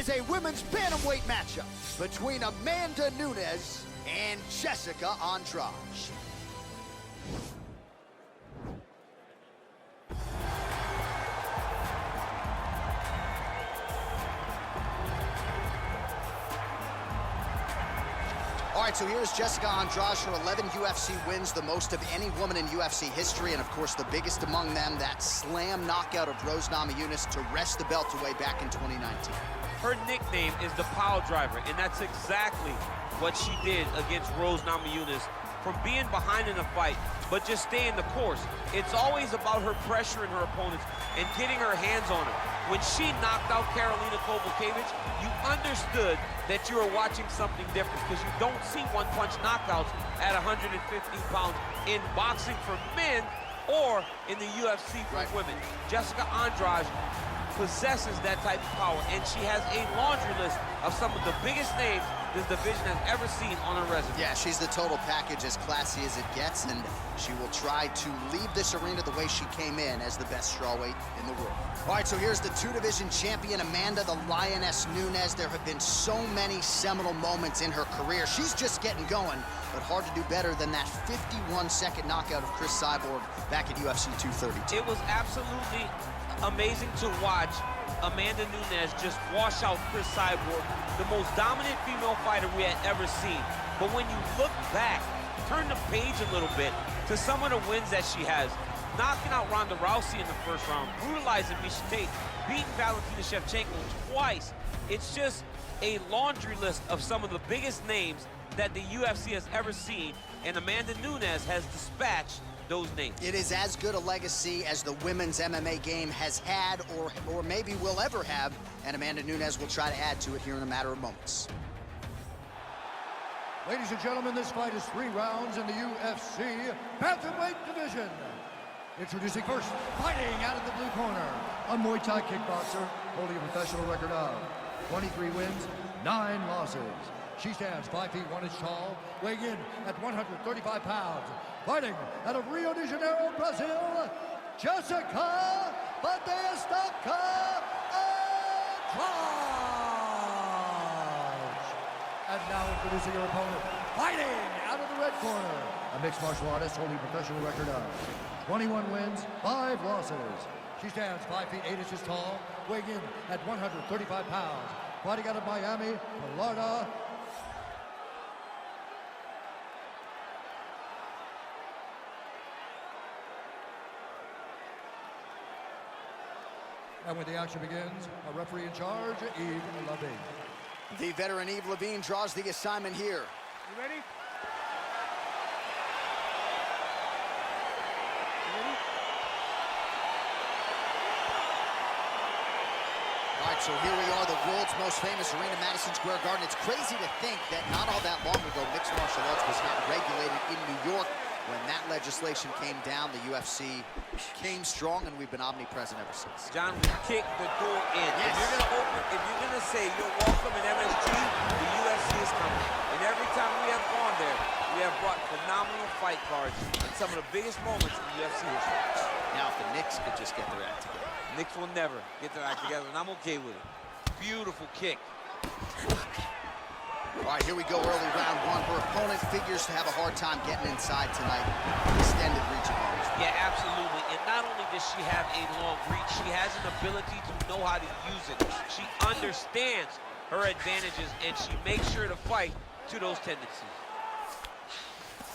is a women's bantamweight matchup between Amanda Nunes and Jessica Andrade. All right, so here's Jessica Andrade. Her 11 UFC wins, the most of any woman in UFC history, and of course the biggest among them, that slam knockout of Rose Namajunas to wrest the belt away back in 2019. Her nickname is the Pile Driver, and that's exactly what she did against Rose Namajunas. From being behind in a fight, but just staying the course. It's always about her pressuring her opponents and getting her hands on her. When she knocked out Karolina Kowalkiewicz, you understood that you were watching something different, because you don't see one-punch knockouts at 115 pounds in boxing for men or in the UFC for women. Jessica Andrade possesses that type of power, and she has a laundry list of some of the biggest names this division has ever seen on her resume. Yeah, she's the total package, as classy as it gets, and she will try to leave this arena the way she came in, as the best strawweight in the world. All right, so here's the two-division champion, Amanda the Lioness Nunes. There have been so many seminal moments in her career. She's just getting going, but hard to do better than that 51-second knockout of Chris Cyborg back at UFC 232. It was absolutely amazing to watch Amanda Nunes just wash out Chris Cyborg, the most dominant female fighter we had ever seen. But when you look back, turn the page a little bit to some of the wins that she has. Knocking out Ronda Rousey in the first round, brutalizing Miesha Tate, beating Valentina Shevchenko twice. It's just a laundry list of some of the biggest names that the UFC has ever seen, and Amanda Nunes has dispatched those names. It is as good a legacy as the women's MMA game has had or maybe will ever have, and Amanda Nunes will try to add to it here in a matter of moments. Ladies and gentlemen, this fight is 3 rounds in the UFC bantamweight division. Introducing first, fighting out of the blue corner, a Muay Thai kickboxer holding a professional record of 23 wins, 9 losses. She stands 5 feet 1 inch tall, weighing in at 135 pounds. Fighting out of Rio de Janeiro, Brazil, Jessica Andrade. And now introducing her opponent, fighting out of the red corner, a mixed martial artist holding a professional record of 21 wins, 5 losses. She stands 5 feet 8 inches tall, weighing in at 135 pounds. Fighting out of Miami, Florida, and when the action begins, a referee in charge, Yves Levine. The veteran Yves Levine draws the assignment here. You ready? All right, so here we are, the world's most famous arena, Madison Square Garden. It's crazy to think that not all that long ago, mixed martial arts was not regulated in New York. When that legislation came down, the UFC came strong, and we've been omnipresent ever since. John, we kicked the door in. Yes. If you're gonna say you're welcome in MSG, the UFC is coming. And every time we have gone there, we have brought phenomenal fight cards and some of the biggest moments in UFC history. Now, if the Knicks could just get their act together. Knicks will never get their act together, and I'm okay with it. Beautiful kick. All right, here we go, early round 1. Her opponent figures to have a hard time getting inside tonight. Extended reach of arms. Yeah, absolutely. And not only does she have a long reach, she has an ability to know how to use it. She understands her advantages, and she makes sure to fight to those tendencies.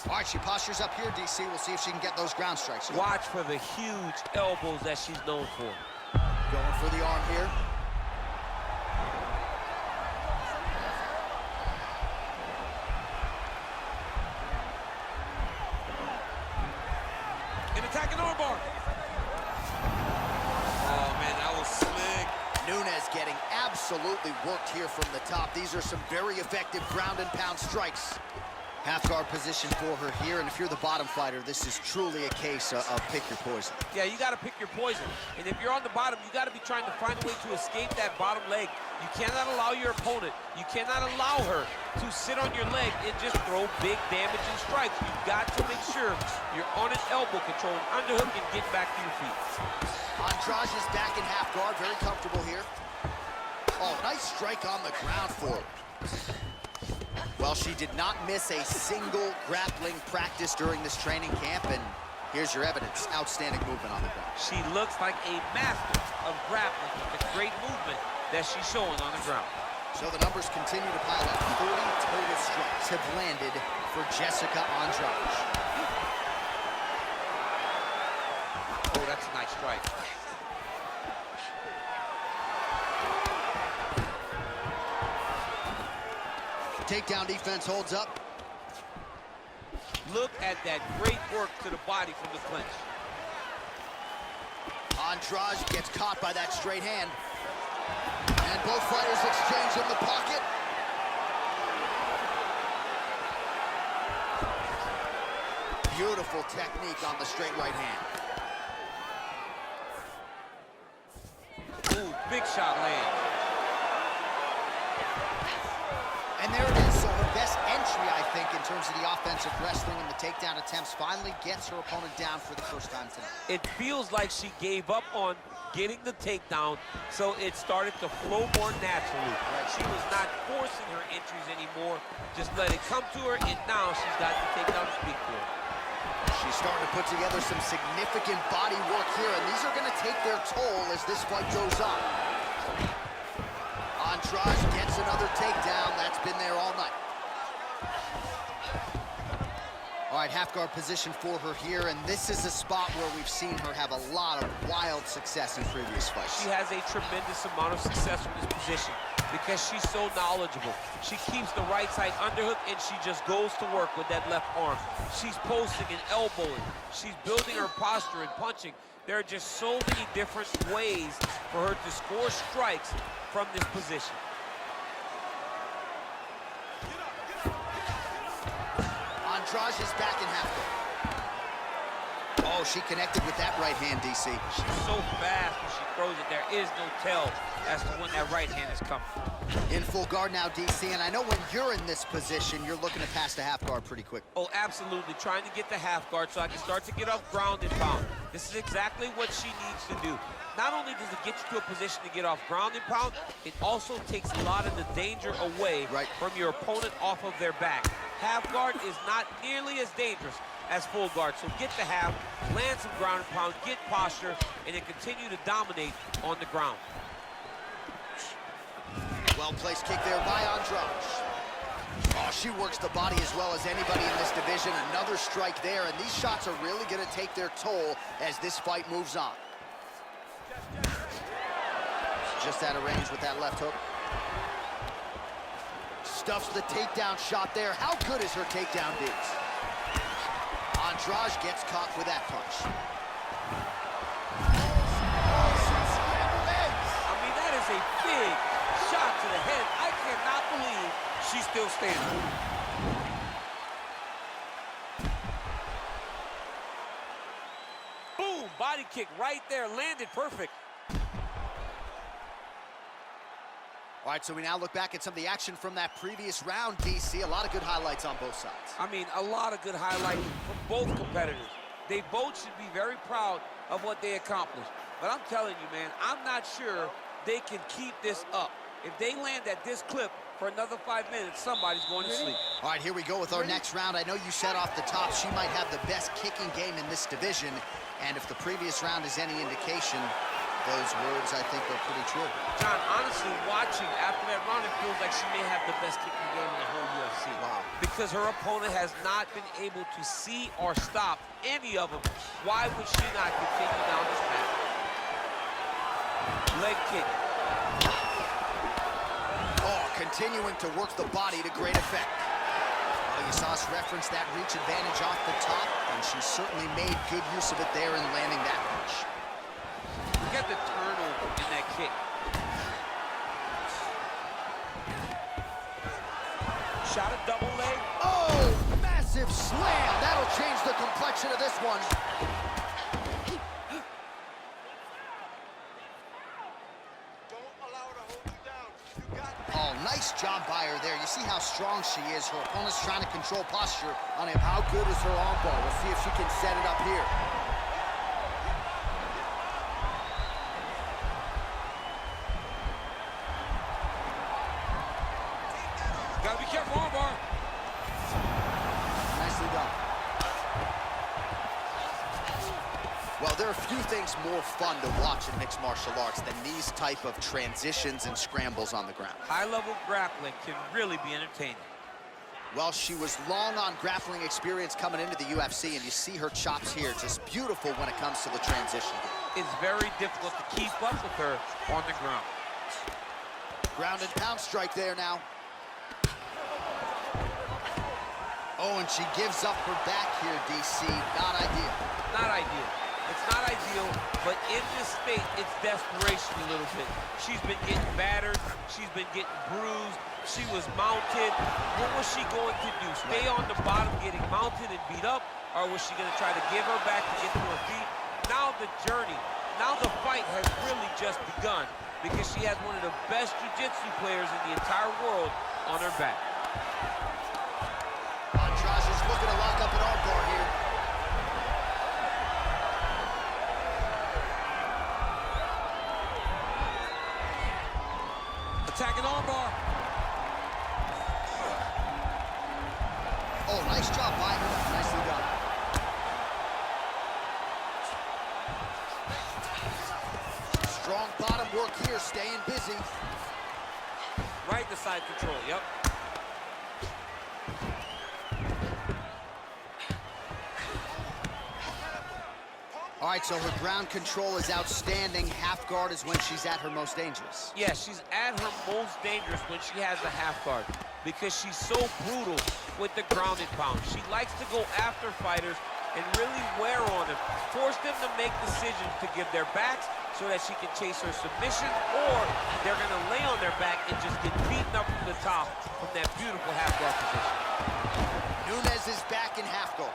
All right, she postures up here, DC. We'll see if she can get those ground strikes. Watch for the huge elbows that she's known for. Going for the arm here. Attacking armbar. Oh, man, that was slick. Nunes getting absolutely worked here from the top. These are some very effective ground and pound strikes. Half guard position for her here, and if you're the bottom fighter, this is truly a case of pick your poison. Yeah, you got to pick your poison. And if you're on the bottom, you got to be trying to find a way to escape that bottom leg. You cannot allow your opponent, you cannot allow her to sit on your leg and just throw big damaging strikes. You've got to make sure you're on an elbow control, an underhook, and get back to your feet. Andrade is back in half guard, very comfortable here. Oh, nice strike on the ground for her. Well, she did not miss a single grappling practice during this training camp, and here's your evidence. Outstanding movement on the ground. She looks like a master of grappling with the great movement that she's showing on the ground. So the numbers continue to pile up. 30 total strikes have landed for Jessica Andrade. Oh, that's a nice strike. Takedown defense holds up. Look at that great work to the body from the clinch. Andrade gets caught by that straight hand. And both fighters exchange in the pocket. Beautiful technique on the straight right hand. Ooh, big shot land. And there it is. So her best entry, I think, in terms of the offensive wrestling and the takedown attempts, finally gets her opponent down for the first time tonight. It feels like she gave up on getting the takedown, so it started to flow more naturally. She was not forcing her entries anymore, just let it come to her, and now she's got the takedown to speak for her. She's starting to put together some significant body work here, and these are going to take their toll as this fight goes on. Andrade gets another takedown. That's been there all night. All right, half guard position for her here, and this is a spot where we've seen her have a lot of wild success in previous fights. She has a tremendous amount of success with this position because she's so knowledgeable. She keeps the right side underhook, and she just goes to work with that left arm. She's posting and elbowing. She's building her posture and punching. There are just so many different ways for her to score strikes from this position. Andrade is back in half guard. Oh, she connected with that right hand, DC. She's so fast when she throws it. There is no tell as to when that right hand is coming. In full guard now, DC, and I know when you're in this position, you're looking to pass the half guard pretty quick. Oh, absolutely. Trying to get the half guard so I can start to get off ground and pound. This is exactly what she needs to do. Not only does it get you to a position to get off ground and pound, it also takes a lot of the danger away from your opponent off of their back. Half guard is not nearly as dangerous as full guard. So get the half, land some ground and pound, get posture, and then continue to dominate on the ground. Well-placed kick there by Andrade. Oh, she works the body as well as anybody in this division. Another strike there, and these shots are really going to take their toll as this fight moves on. Just out of range with that left hook. Stuffs the takedown shot there. How good is her takedown, Diggs? Andrade gets caught with that punch. I mean, that is a big shot to the head. I cannot believe she's still standing. Boom, body kick right there, landed perfect. All right, so we now look back at some of the action from that previous round, DC. A lot of good highlights on both sides. I mean, a lot of good highlights from both competitors. They both should be very proud of what they accomplished. But I'm telling you, man, I'm not sure they can keep this up. If they land at this clip for another 5 minutes, somebody's going to sleep. All right, here we go with our next round. I know you said off the top she might have the best kicking game in this division. And if the previous round is any indication, those words, I think, are pretty true. John, honestly, watching after that round, it feels like she may have the best kicking game in the whole UFC. Wow. Because her opponent has not been able to see or stop any of them. Why would she not continue down this path? Leg kick. Oh, continuing to work the body to great effect. Well, you saw us reference that reach advantage off the top, and she certainly made good use of it there in landing that punch. Look at the turnover in that kick. Shot a double leg. Oh, massive slam. That'll change the complexion of this one. Don't allow her to hold you down. You got it. Oh, nice job by her there. You see how strong she is. Her opponent's trying to control posture on him. How good is her arm bar? We'll see if she can set it up here. Gotta be careful, armbar. Nicely done. Well, there are a few things more fun to watch in mixed martial arts than these type of transitions and scrambles on the ground. High-level grappling can really be entertaining. Well, she was long on grappling experience coming into the UFC, and you see her chops here, just beautiful when it comes to the transition. It's very difficult to keep up with her on the ground. Ground and pound strike there now. Oh, and she gives up her back here, DC. Not ideal. Not ideal. It's not ideal, but in this state, it's desperation a little bit. She's been getting battered. She's been getting bruised. She was mounted. What was she going to do? Stay on the bottom getting mounted and beat up? Or was she going to try to give her back to get to her feet? Now the journey, now the fight has really just begun because she has one of the best jiu-jitsu players in the entire world on her back. Andrade is looking to lock up an armbar here. Attacking armbar. Oh, nice job by her. Nicely done. Strong bottom work here, staying busy. Right in the side control, yep. All right, so her ground control is outstanding. Half guard is when she's at her most dangerous. Yeah, she's at her most dangerous when she has a half guard because she's so brutal with the ground and pound. She likes to go after fighters and really wear on them, force them to make decisions to give their backs so that she can chase her submission, or they're gonna lay on their back and just get beaten up from the top from that beautiful half guard position. Nunes is back in half guard.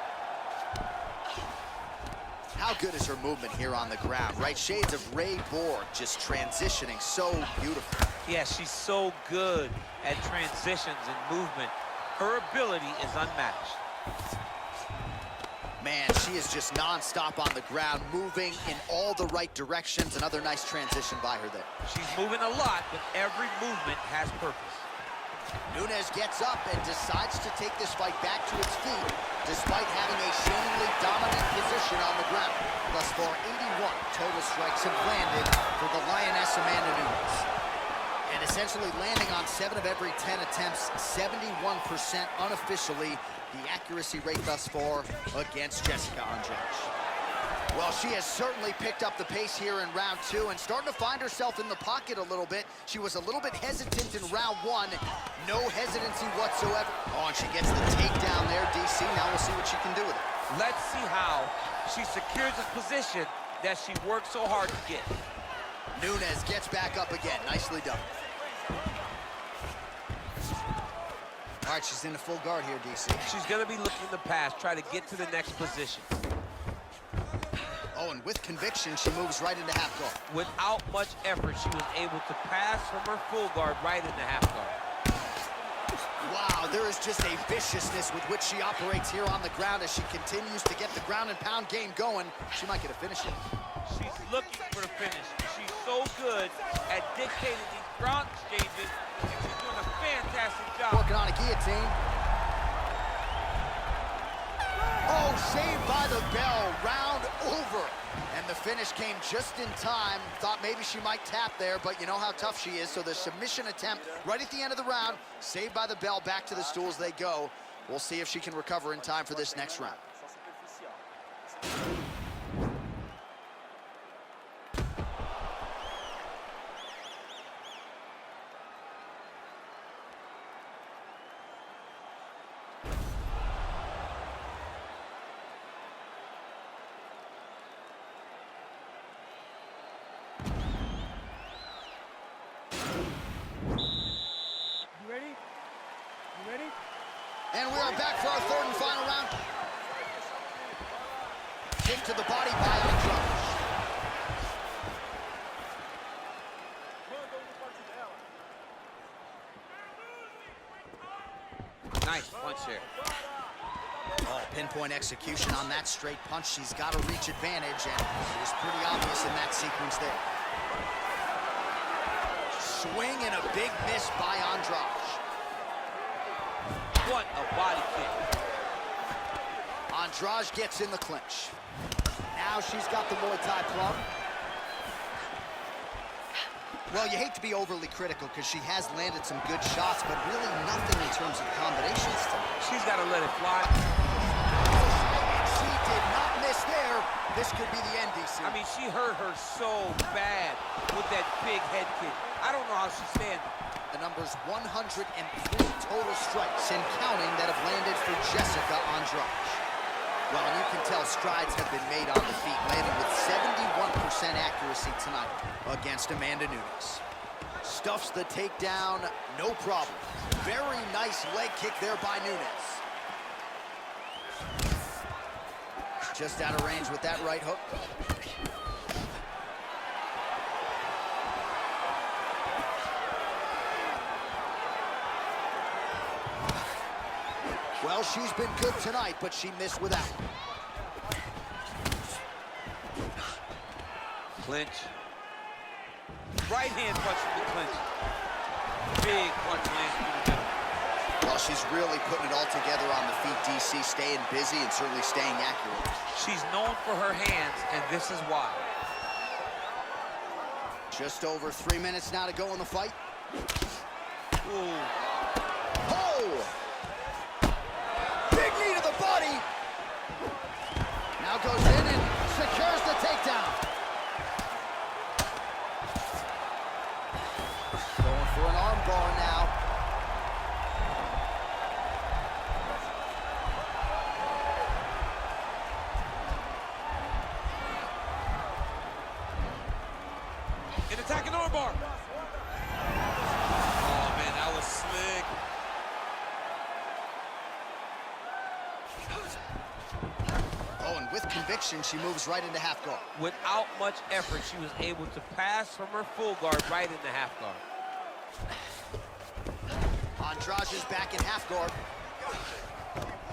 How good is her movement here on the ground, right? Shades of Ray Borg, just transitioning so beautiful. Yeah, she's so good at transitions and movement. Her ability is unmatched. Man, she is just non-stop on the ground, moving in all the right directions. Another nice transition by her there. She's moving a lot, but every movement has purpose. Nunes gets up and decides to take this fight back to its feet, despite having a seemingly dominant position on the ground. Thus far, 81 total strikes have landed for the Lioness Amanda Nunes. And essentially landing on 7 of every 10 attempts, 71% unofficially, the accuracy rate thus far against Jessica Andrade. Well, she has certainly picked up the pace here in round 2 and starting to find herself in the pocket a little bit. She was a little bit hesitant in round 1. No hesitancy whatsoever. Oh, and she gets the takedown there, DC. Now we'll see what she can do with it. Let's see how she secures a position that she worked so hard to get. Nunes gets back up again. Nicely done. All right, she's in the full guard here, DC. She's going to be looking to pass, try to get to the next position. Oh, and with conviction, she moves right into half guard. Without much effort, she was able to pass from her full guard right into half guard. Wow, there is just a viciousness with which she operates here on the ground as she continues to get the ground and pound game going. She might get a finish here. She's looking for the finish. She's so good at dictating these ground exchanges, and she's doing a fantastic job. Working on a guillotine. Oh, saved by the bell, round over. And the finish came just in time. Thought maybe she might tap there, but you know how tough she is. So the submission attempt right at the end of the round, saved by the bell, back to the stools they go. We'll see if she can recover in time for this next round. And we are back for our third and final round. Kick to the body by Andrade. Nice punch here. Oh, pinpoint execution on that straight punch. She's got a reach advantage, and it was pretty obvious in that sequence there. Swing and a big miss by Andrade. What a body kick. Andrade gets in the clinch. Now she's got the Muay Thai plum. Well, you hate to be overly critical because she has landed some good shots, but really nothing in terms of combinations tonight. She's got to let it fly. She did not miss there. This could be the end, DC. I mean, she hurt her so bad with that big head kick. I don't know how she's standing. The number's 103 total strikes and counting that have landed for Jessica Andrade. Well, and you can tell strides have been made on the feet, landing with 71% accuracy tonight against Amanda Nunes. Stuffs the takedown, no problem. Very nice leg kick there by Nunes. Just out of range with that right hook. Well, she's been good tonight, but she missed with that one. Clinch. Right hand punch from the clinch. Big punch lands through the middle. Well, she's really putting it all together on the feet, DC, staying busy and certainly staying accurate. She's known for her hands, and this is why. Just over 3 minutes now to go in the fight. Ooh. Oh! Big knee to the body. Now goes in and secures the takedown. Going for an arm bar now. An attacking armbar. Oh, man, that was slick. Oh, and with conviction, she moves right into half guard. Without much effort, she was able to pass from her full guard right into half guard. Andrade is back in half guard.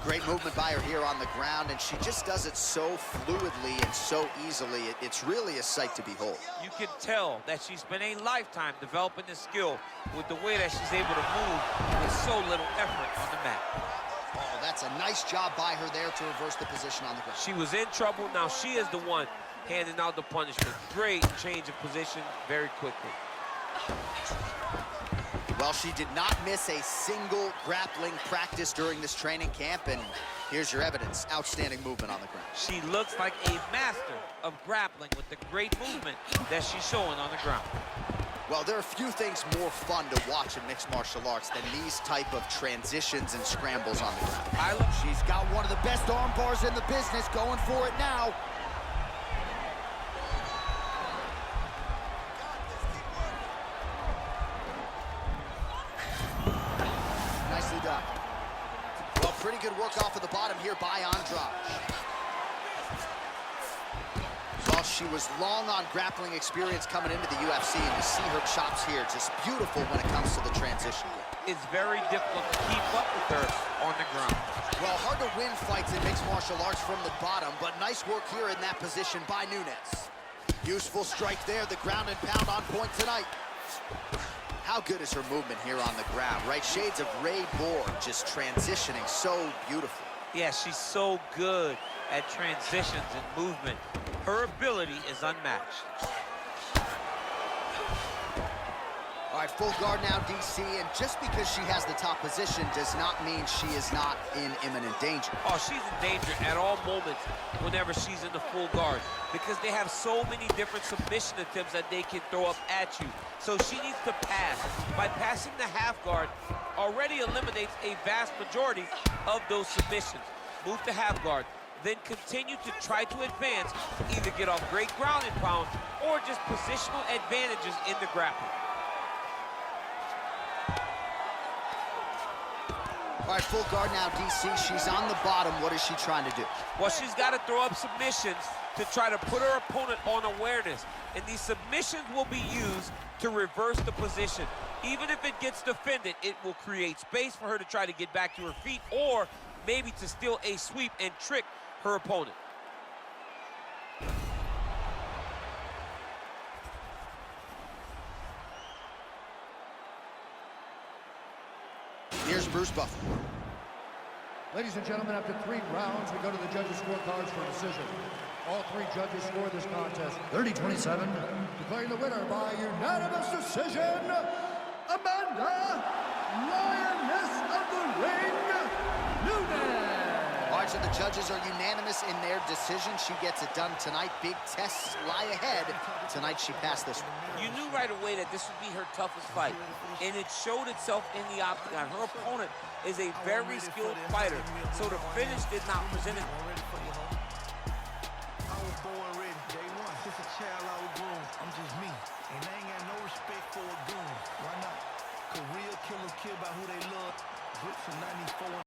Great movement by her here on the ground, and she just does it so fluidly and so easily. It's really a sight to behold. You can tell that she spent a lifetime developing this skill with the way that she's able to move with so little effort on the mat. Oh, that's a nice job by her there to reverse the position on the ground. She was in trouble. Now she is the one handing out the punishment. Great change of position very quickly. Well, she did not miss a single grappling practice during this training camp, and here's your evidence. Outstanding movement on the ground. She looks like a master of grappling with the great movement that she's showing on the ground. Well, there are few things more fun to watch in mixed martial arts than these type of transitions and scrambles on the ground. She's got one of the best arm bars in the business, going for it now. Nicely done. Well, pretty good work off of the bottom here by Andrade. Well, she was long on grappling experience coming into the UFC, and you see her chops here, just beautiful when it comes to the transition. It's very difficult to keep up with her on the ground. Well, hard to win fights in mixed martial arts from the bottom, but nice work here in that position by Nunes. Useful strike there, the ground and pound on point tonight. How good is her movement here on the ground, right? Shades of Ray Borg, just transitioning so beautifully. Yeah, she's so good at transitions and movement. Her ability is unmatched. All right, full guard now, DC, and just because she has the top position does not mean she is not in imminent danger. Oh, she's in danger at all moments whenever she's in the full guard because they have so many different submission attempts that they can throw up at you. So she needs to pass. By passing the half guard, already eliminates a vast majority of those submissions. Move to half guard, then continue to try to advance, either get off great ground and pound or just positional advantages in the grappling. All right, full guard now, DC. She's on the bottom. What is she trying to do? Well, she's got to throw up submissions to try to put her opponent on awareness. And these submissions will be used to reverse the position. Even if it gets defended, it will create space for her to try to get back to her feet or maybe to steal a sweep and trick her opponent. Here's Bruce Buffer. Ladies and gentlemen, after 3 rounds, we go to the judges' scorecards for a decision. All 3 judges scored this contest 30-27, declaring the winner by unanimous decision, Amanda, Lioness of the Ring, Nunes. All right, so the judges are unanimous in their decision. She gets it done tonight. Big tests lie ahead. Tonight, she passed this one. You knew right away that this would be her toughest fight, and it showed itself in the octagon. Her opponent is a very skilled fighter, so the finish did not present it. I was born ready, day one. Since a child I was grown. I'm just me, and I ain't got no respect for a goon. Why not? 'Cause real killers kill by who they love. Bricks in 94.